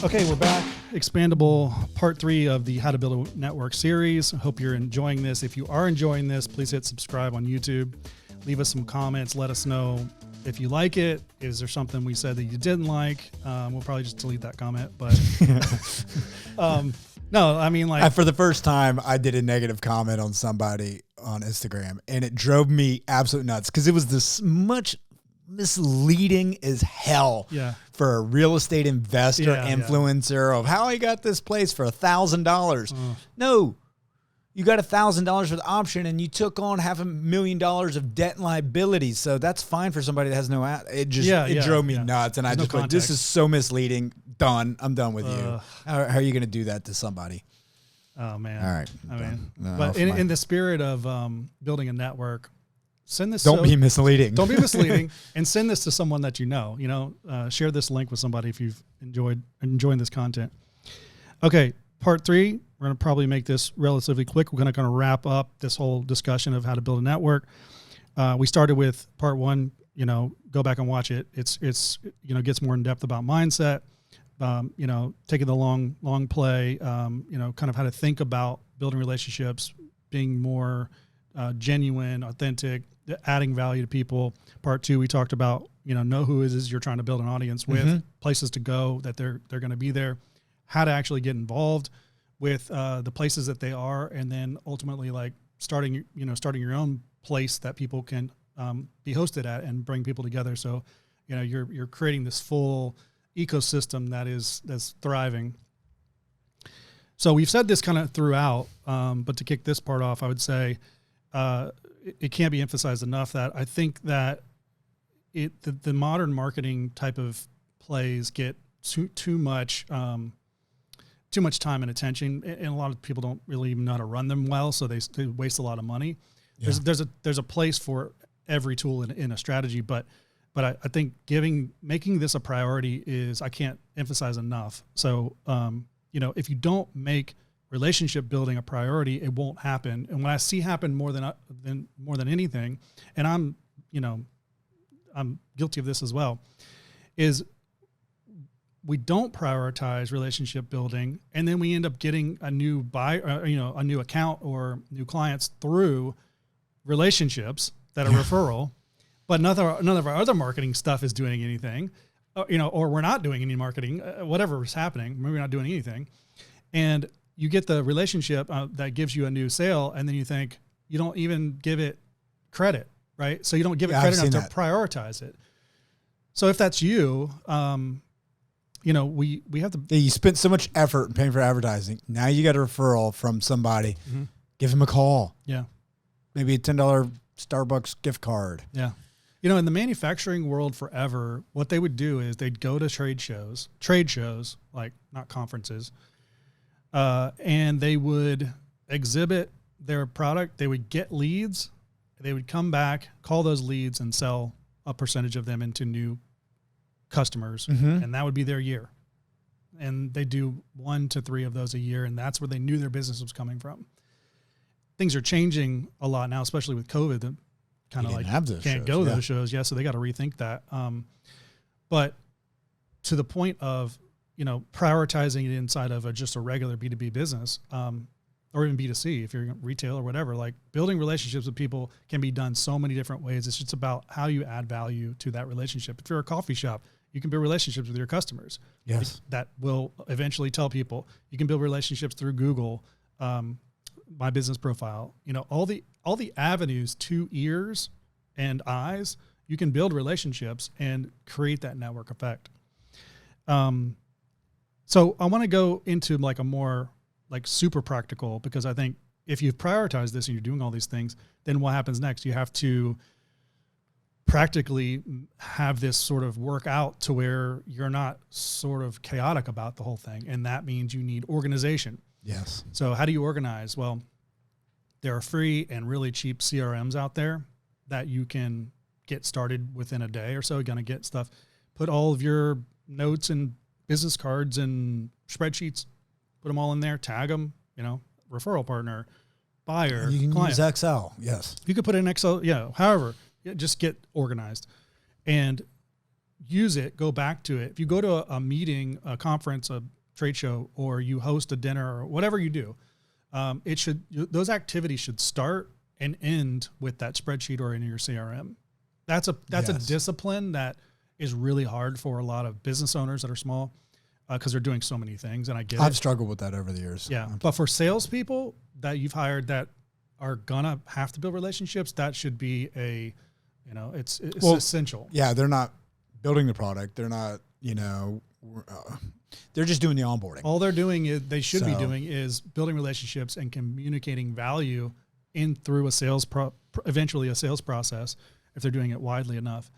Okay, we're back. Expandable part 3 of the How to Build a Network series. I hope you're enjoying this. If you are enjoying this, please hit subscribe on YouTube. Leave us some comments. Let us know if you like it. Is there something we said that you didn't like? We'll probably just delete that comment. But no, I mean, like, for the first time, I did a negative comment on somebody on Instagram, and it drove me absolutely nuts because it was this much misleading as hell for a real estate investor influencer of how I got this place for $1,000. No, you got $1,000 for the option and you took on $500,000 of debt and liabilities. So that's fine for somebody that has no, it drove me nuts. And I just went, this is so misleading. Done. I'm done with you. How are you going to do that to somebody? Oh man. All right. I mean, but in the spirit of building a network, send this. Don't be misleading. Don't be misleading, and send this to someone that you know. Share this link with somebody if you've enjoying this content. Okay, part 3. We're going to probably make this relatively quick. We're going to wrap up this whole discussion of how to build a network. We started with part 1. Go back and watch it. It's gets more in depth about mindset. Taking the long play. Kind of how to think about building relationships, being more genuine, authentic, adding value to people. Part 2, we talked about, know who it is you're trying to build an audience with, places to go that they're going to be there, how to actually get involved with the places that they are, and then ultimately like starting your own place that people can be hosted at and bring people together. So, you're creating this full ecosystem that's thriving. So we've said this kind of throughout, but to kick this part off, I would say, it can't be emphasized enough that I think that the modern marketing type of plays get too much time and attention, and a lot of people don't really even know how to run them well, so they waste a lot of money. Yeah. There's a place for every tool in a strategy, but I think making this a priority is, I can't emphasize enough. So if you don't make relationship building a priority, it won't happen. And what I see happen more than anything, and I'm guilty of this as well, is we don't prioritize relationship building, and then we end up getting a new a new account or new clients through relationships that are referral, but none of our other marketing stuff is doing anything, or we're not doing any marketing, whatever is happening, maybe we're not doing anything, and you get the relationship that gives you a new sale, and then you think you don't even give it credit, right? So you don't give it credit enough to prioritize it. So if that's you, we have to. Yeah, you spent so much effort in paying for advertising. Now you got a referral from somebody. Mm-hmm. Give them a call. Yeah, maybe a $10 Starbucks gift card. Yeah, in the manufacturing world forever, what they would do is they'd go to trade shows, like not conferences. And they would exhibit their product. They would get leads. They would come back, call those leads, and sell a percentage of them into new customers. Mm-hmm. And that would be their year. And they do 1 to 3 of those a year. And that's where they knew their business was coming from. Things are changing a lot now, especially with COVID. That kind of like can't go to those shows. Yeah. So they got to rethink that. But to the point of, prioritizing it inside of just a regular B2B business, or even B2C, if you're retail or whatever, like building relationships with people can be done so many different ways. It's just about how you add value to that relationship. If you're a coffee shop, you can build relationships with your customers. Yes. That will eventually tell people. You can build relationships through Google, My Business Profile, all the avenues to ears and eyes, you can build relationships and create that network effect. So I want to go into like a more like super practical, because I think if you've prioritized this and you're doing all these things, then what happens next? You have to practically have this sort of work out to where you're not sort of chaotic about the whole thing. And that means you need organization. Yes. So how do you organize? Well, there are free and really cheap CRMs out there that you can get started within a day or so. You're going to get stuff, put all of your notes and business cards and spreadsheets, put them all in there, tag them, referral partner, buyer, you can client. use Excel. Yes. You could put in Excel. Yeah. However, just get organized. And use it, go back to it. If you go to a meeting, a conference, a trade show, or you host a dinner or whatever you do, those activities should start and end with that spreadsheet or in your CRM. That's a discipline that is really hard for a lot of business owners that are small because they're doing so many things. And I've struggled with that over the years. Yeah. But for salespeople that you've hired that are gonna have to build relationships, that should be it's essential. Yeah. They're not building the product. They're not, they're just doing the onboarding. All they're doing be doing is building relationships and communicating value through eventually a sales process if they're doing it widely enough.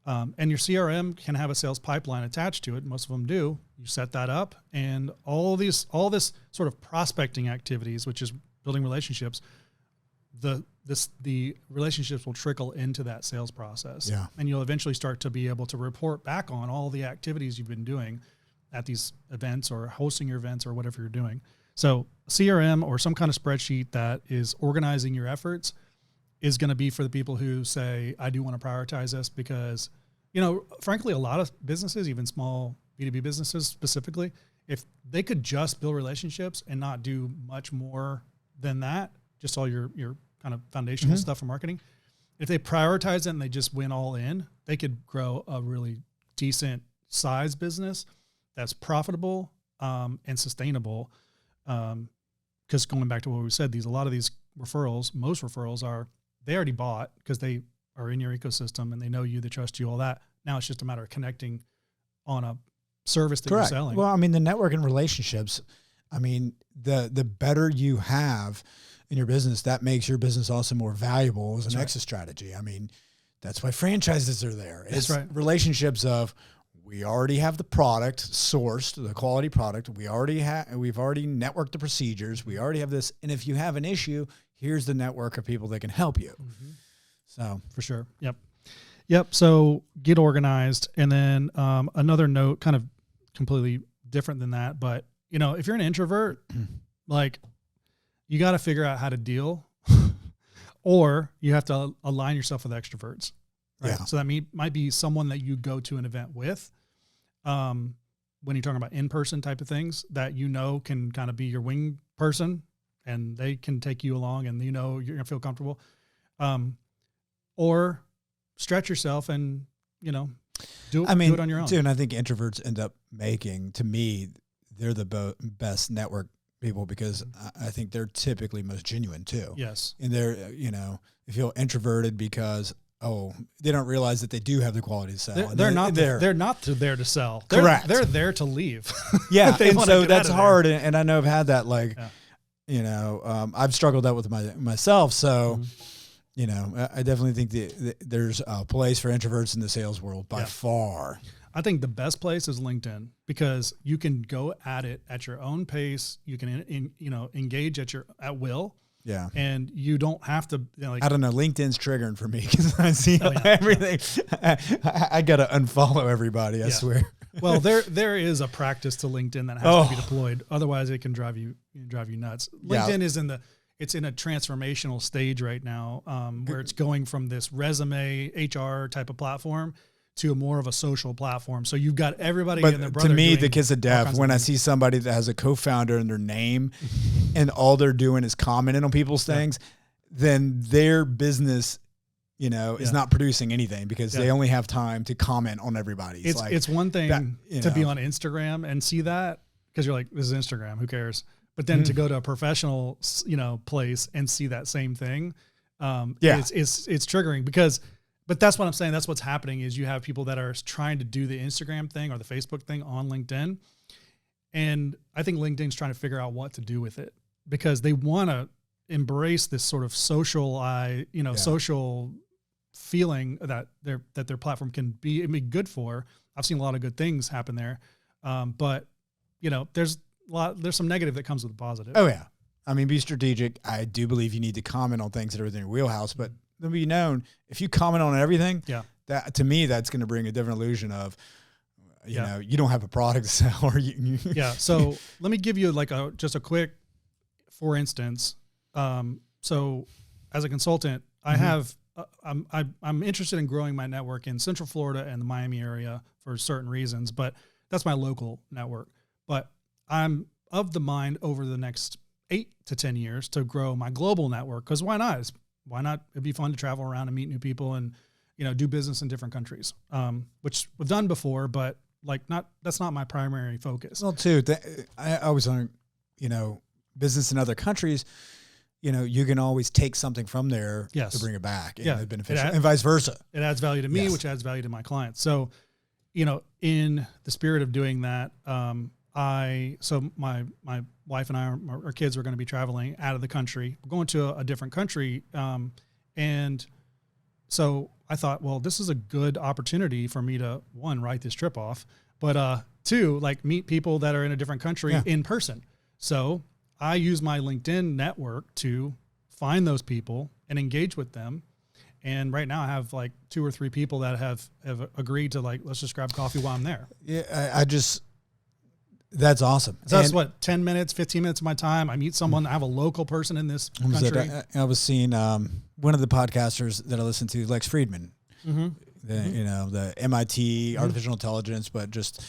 And your CRM can have a sales pipeline attached to it. Most of them do. You set that up, and all this sort of prospecting activities, which is building relationships, the relationships will trickle into that sales process. Yeah. And you'll eventually start to be able to report back on all the activities you've been doing at these events or hosting your events or whatever you're doing. So CRM or some kind of spreadsheet that is organizing your efforts is going to be for the people who say, I do want to prioritize this because, frankly, a lot of businesses, even small B2B businesses specifically, if they could just build relationships and not do much more than that, just all your kind of foundational stuff for marketing, if they prioritize it and they just went all in, they could grow a really decent size business that's profitable and sustainable. Because going back to what we said, a lot of these referrals, most referrals they already bought because they are in your ecosystem and they know you, they trust you, all that. Now it's just a matter of connecting on a service that you're selling. Well, the network and relationships, the better you have in your business, that makes your business also more valuable as an exit strategy. That's why franchises are there. It's relationships of, we already have the product sourced, the quality product. We've already networked the procedures. We already have this. And if you have an issue, here's the network of people that can help you. Mm-hmm. So for sure. Yep. So get organized. And then another note, kind of completely different than that, but if you're an introvert, you got to figure out how to deal or you have to align yourself with extroverts. Right. Yeah. So that might be someone that you go to an event with, when you're talking about in-person type of things that can kind of be your wing person and they can take you along and you're going to feel comfortable. Or stretch yourself and, do it on your own. Too, and I think introverts end up making, to me, they're the best network people because I think they're typically most genuine too. Yes. And they're, they feel introverted because they don't realize that they do have the quality to sell. They're not there to sell. Correct. They're there to leave. Yeah. And so that's hard. And I know I've had that, I've struggled out with myself. So, I definitely think there's a place for introverts in the sales world by far. I think the best place is LinkedIn because you can go at it at your own pace. You can, engage at will. Yeah. And you don't have to I don't know. LinkedIn's triggering for me because I see everything. I got to unfollow everybody. I swear. Well, there is a practice to LinkedIn that has to be deployed. Otherwise it can drive you nuts. LinkedIn is in a transformational stage right now, where it's going from this resume HR type of platform to more of a social platform. So you've got everybody and their brother. To me, the kiss of death, when I see somebody that has a co-founder in their name and all they're doing is commenting on people's things, then their business, is not producing anything because they only have time to comment on everybody. It's one thing to be on Instagram and see that because you're like, this is Instagram, who cares? But then to go to a professional, place and see that same thing, it's triggering but that's what I'm saying. That's what's happening is you have people that are trying to do the Instagram thing or the Facebook thing on LinkedIn. And I think LinkedIn's trying to figure out what to do with it because they want to embrace this sort of social, social feeling that their platform can be good for. I've seen a lot of good things happen there. But there's some negative that comes with the positive. Oh yeah. Be strategic. I do believe you need to comment on things that are within your wheelhouse, but let me be known, if you comment on everything, that to me, that's going to bring a different illusion of, you don't have a product to sell or you. So let me give you just a quick, for instance. So as a consultant, I have I'm interested in growing my network in Central Florida and the Miami area for certain reasons, but that's my local network. But I'm of the mind over the next 8 to 10 years to grow my global network. Because why not? Why not? It'd be fun to travel around and meet new people and, do business in different countries, which we've done before, but that's not my primary focus. Well, too, I always learn, business in other countries, you can always take something from there to bring it back and it's beneficial, and vice versa. It adds value to me, which adds value to my clients. So, in the spirit of doing that, my wife and our kids are going to be traveling out of the country. We're going to a different country. And so I thought, well, this is a good opportunity for me to, one, write this trip off, but two, meet people that are in a different country in person. So I use my LinkedIn network to find those people and engage with them. And right now I have 2 or 3 people that have agreed to let's just grab coffee while I'm there. Yeah. That's awesome. So that's 10 minutes, 15 minutes of my time. I meet someone, I have a local person in this country. I was seeing one of the podcasters that I listen to, Lex Friedman, the MIT artificial intelligence, but just,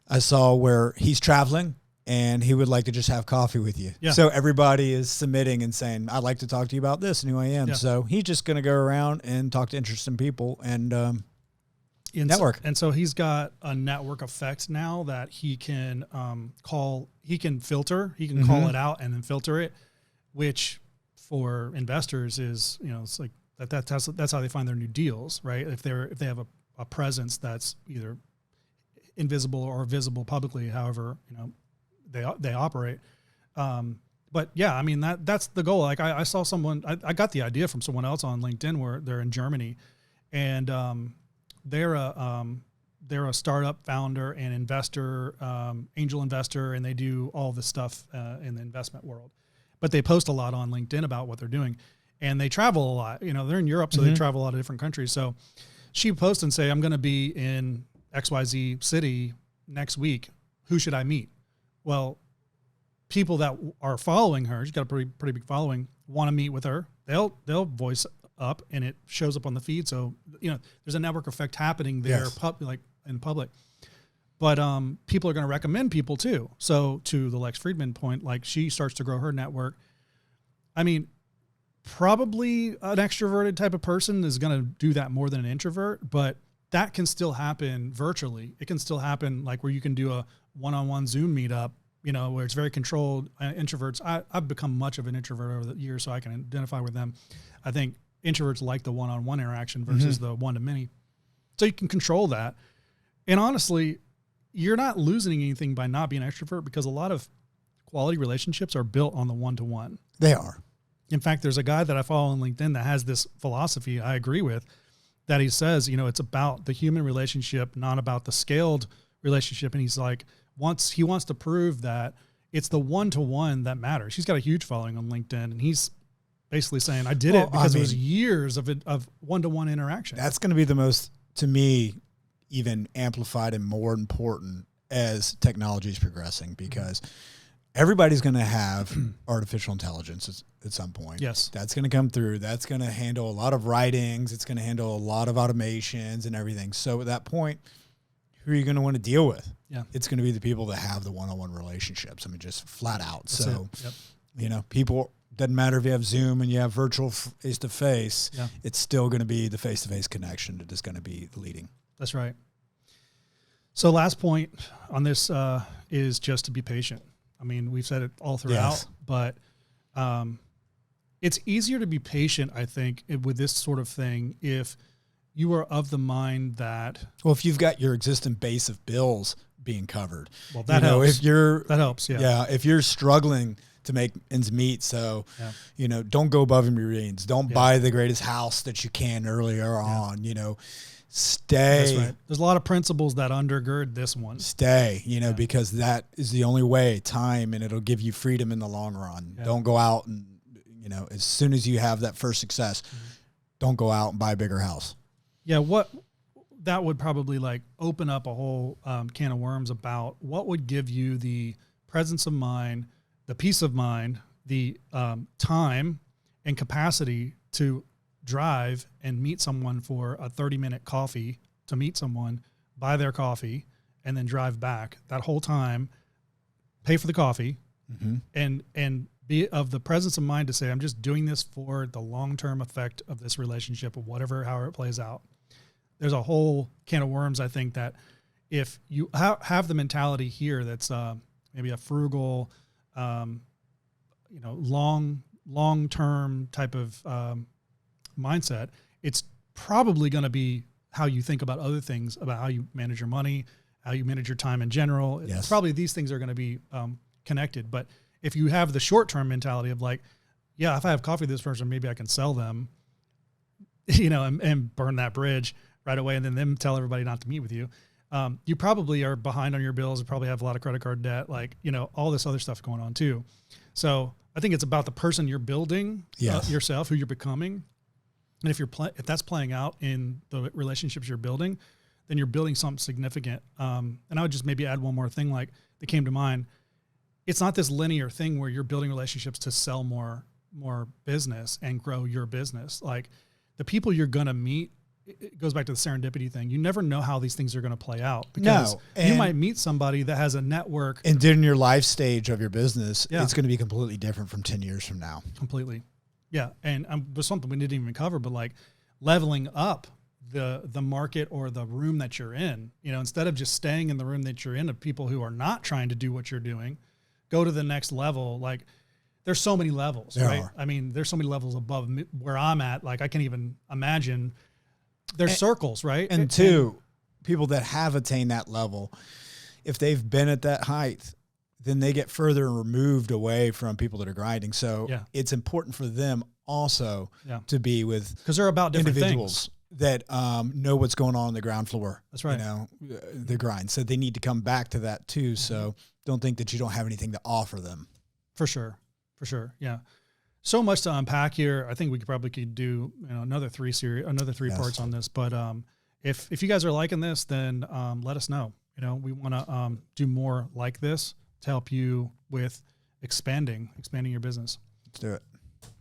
I saw where he's traveling and he would like to just have coffee with you. Yeah. So everybody is submitting and saying, I'd like to talk to you about this and who I am. Yeah. So he's just going to go around and talk to interesting people and network. And so he's got a network effect now that he can he can filter, he can call it out and then filter it, which for investors is, it's that's how they find their new deals, right? If they have a presence that's either invisible or visible publicly, however, they operate. But yeah, I mean, that's the goal. I saw someone, I got the idea from someone else on LinkedIn where they're in Germany and, they're a startup founder and investor, angel investor, and they do all this stuff in the investment world. But they post a lot on LinkedIn about what they're doing, and they travel a lot. They're in Europe, so they travel a lot of different countries. So she posts and say, "I'm going to be in XYZ city next week. Who should I meet?" Well, people that are following her, she's got a pretty big following, want to meet with her. They'll voice up and it shows up on the feed. So, there's a network effect happening there, in public, but, people are going to recommend people too. So to the Lex Friedman point, she starts to grow her network. I mean, probably an extroverted type of person is going to do that more than an introvert, but that can still happen virtually. It can still happen where you can do a one-on-one Zoom meetup, where it's very controlled. Introverts, I've become much of an introvert over the years, so I can identify with them. I think introverts like the one-on-one interaction versus the one-to-many. So you can control that. And honestly, you're not losing anything by not being an extrovert because a lot of quality relationships are built on the one-to-one. They are. In fact, there's a guy that I follow on LinkedIn that has this philosophy I agree with, that he says, it's about the human relationship, not about the scaled relationship. And he's he wants to prove that it's the one-to-one that matters. He's got a huge following on LinkedIn, and he's basically saying, I did it because it was years of one-to-one interaction. That's going to be the most, to me, even amplified and more important as technology is progressing, because everybody's going to have artificial intelligence at some point. Yes. That's going to come through. That's going to handle a lot of writings. It's going to handle a lot of automations and everything. So at that point, who are you going to want to deal with? Yeah. It's going to be the people that have the one-on-one relationships. I mean, just flat out. That's so, Yep. People, doesn't matter if you have Zoom and you have virtual face-to-face, it's still going to be the face-to-face connection that is going to be leading. That's right. So last point on this is just to be patient. I mean, we've said it all throughout, but it's easier to be patient, I think, with this sort of thing if you are of the mind that... Well, if you've got your existing base of bills being covered. Well, that helps. That helps, yeah. Yeah, if you're struggling to make ends meet, so, don't go above your means. Don't buy the greatest house that you can earlier on, Stay. That's right. There's a lot of principles that undergird this one. Stay, because that is the only way, time, and it'll give you freedom in the long run. Yeah. Don't go out and, as soon as you have that first success, don't go out and buy a bigger house. Yeah. That would probably open up a whole can of worms about what would give you the presence of mind, the peace of mind, the time and capacity to drive and meet someone for a 30-minute coffee, to meet someone, buy their coffee, and then drive back that whole time, pay for the coffee, and be of the presence of mind to say, I'm just doing this for the long-term effect of this relationship, or however it plays out. There's a whole can of worms, I think, that if you have the mentality here that's maybe a frugal, long-term type of mindset, it's probably going to be how you think about other things, about how you manage your money, how you manage your time in general. Yes. It's probably these things are going to be connected. But if you have the short-term mentality of like, yeah, if I have coffee with this person, maybe I can sell them, and burn that bridge right away, and then them tell everybody not to meet with you. You probably are behind on your bills. You probably have a lot of credit card debt, all this other stuff going on too. So I think it's about the person you're building, yourself, who you're becoming. And if that's playing out in the relationships you're building, then you're building something significant. And I would just maybe add one more thing that came to mind. It's not this linear thing where you're building relationships to sell more business and grow your business. Like the people you're going to meet, it goes back to the serendipity thing. You never know how these things are going to play out, because you might meet somebody that has a network. And during your life stage of your business, it's going to be completely different from 10 years from now. Completely. Yeah. And there's something we didn't even cover, but like leveling up the market or the room that you're in, instead of just staying in the room that you're in of people who are not trying to do what you're doing, go to the next level. Like there's so many levels, right? I mean, there's so many levels above where I'm at. Like I can't even imagine. There's circles, right? And people that have attained that level, if they've been at that height, then they get further removed away from people that are grinding. So it's important for them also to be with, because they're about different individuals things that know what's going on the ground floor. That's right. The grind. So they need to come back to that too. So don't think that you don't have anything to offer them. For sure. Yeah. So much to unpack here. I think we could do another three parts on this. But if you guys are liking this, then let us know. We want to do more like this to help you with expanding your business. Let's do it.